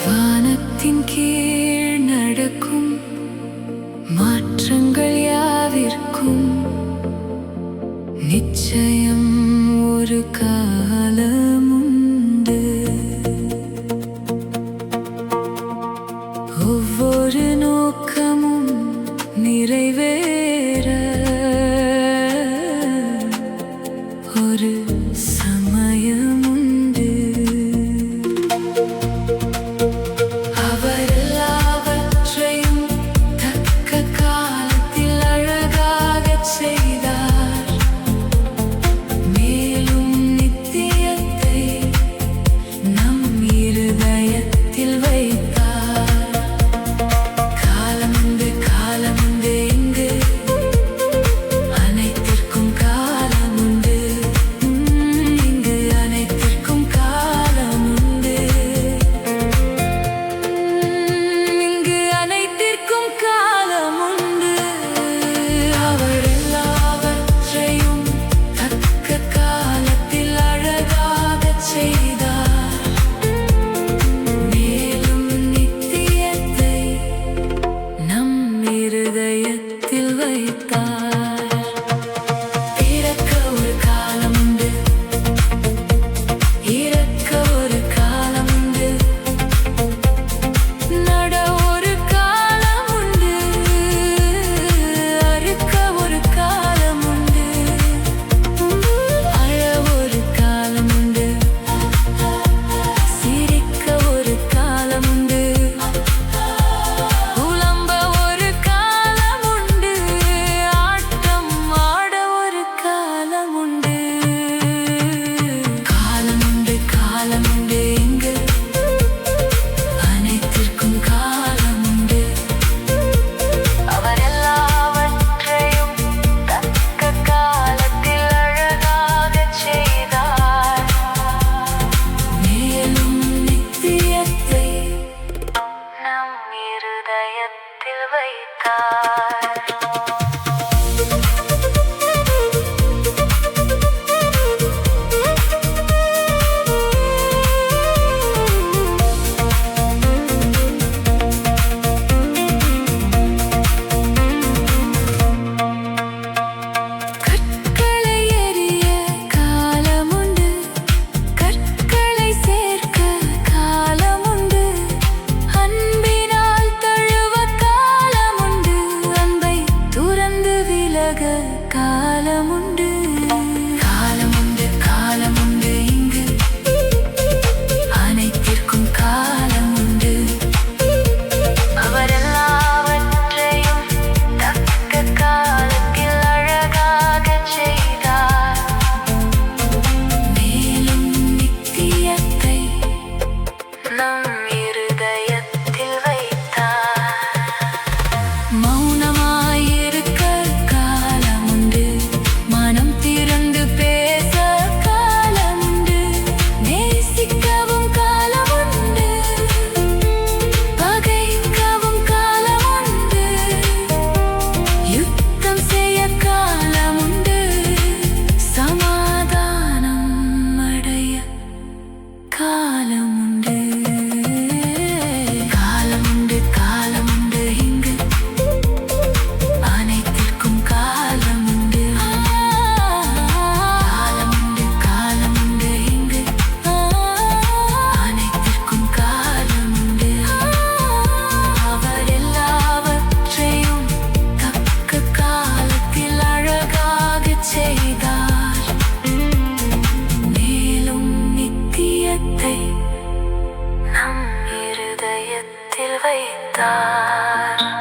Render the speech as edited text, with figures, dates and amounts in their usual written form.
வானத்தின் கீழ் நடக்கும் மாற்றங்கள் யாவிற்கும் நிச்சயம் ஒரு காலமுண்டு. ஒவ்வொரு நோக்கமும் நிறைவேற ஒரு சமயமுண்டு. அவர் எல்லாவற்றையும் தக்க காலத்தில் அழகாகச் செய்தார். மேலும் நித்தியத்தை நம் இருதயத்தில் வைத்தார். காலமுண்டு காலமுண்டு இங்கு அனைத்திற்கும் காலமுண்டு. இங்கு அனைத்திற்கும் காலமுண்டு. இங்கு அனைத்திற்கும் காலமுண்டு. அவர் எல்லாவற்றையும் தக்க காலத்தில் அழகாகச் செய்தார். மேலும் நித்தியத்தை நம் இருதயத்தில் வைத்தார். பிறக்க ஒரு காலமுண்டு, இறக்க ஒரு காலமுண்டு, நட ஒரு காலமுண்டு, அறுக்க ஒரு காலமுண்டு, அழ ஒரு காலமுண்டு, சிரிக்க ஒரு காலமுண்டு, புலம்ப ஒரு காலமுண்டு, ஆட்டம் ஆட ஒரு காலமுண்டு. காலமுண்டு காலமுண்டு இங்கு அனைத்திற்கும் காலமுண்டு. அவர் எல்லாவற்றையும் தக்க காலத்தில் அழகாகச் செய்தார். மேலும் நித்தியத்தை நம் இருதயத்தில் வைத்தார். கற்களை எறிய காலமுண்டு, கற்களை சேர்க்க காலமுண்டு, அன்பினால் தழுவ காலமுண்டு, அன்பை துறந்து விலக காலமுண்டு. காலமுண்டு காலமுண்டு இங்கு அனைத்திற்கும் காலமுண்டு. அவர் எல்லாவற்றையும் தக்க காலத்தில் அழகாகச் செய்தார். மேலும் நித்தியத்தை நம் இருதயத்தில் வைத்தார். மௌனமாயிருக்க காலமுண்டு, மனம் திறந்து பேச காலமுண்டு, நேசிக்கவும் காலமுண்டு, பகைக்கவும் காலமுண்டு, யுத்தம் செய்ய காலமுண்டு, சமாதானம் அடைய காலமுண்டு. காலமுண்டு காலமுண்டு இங்கு அனைத்திற்கும் காலமுண்டு. காலமுண்டு காலமுண்டு இங்கு அனைத்திற்கும் காலமுண்டு. அவர் எல்லாவற்றையும் தக்க காலத்தில் அழகாகச் செய்தார். மேலும் நித்தியத்தை நம் இருதயத்தில் வைத்தார்.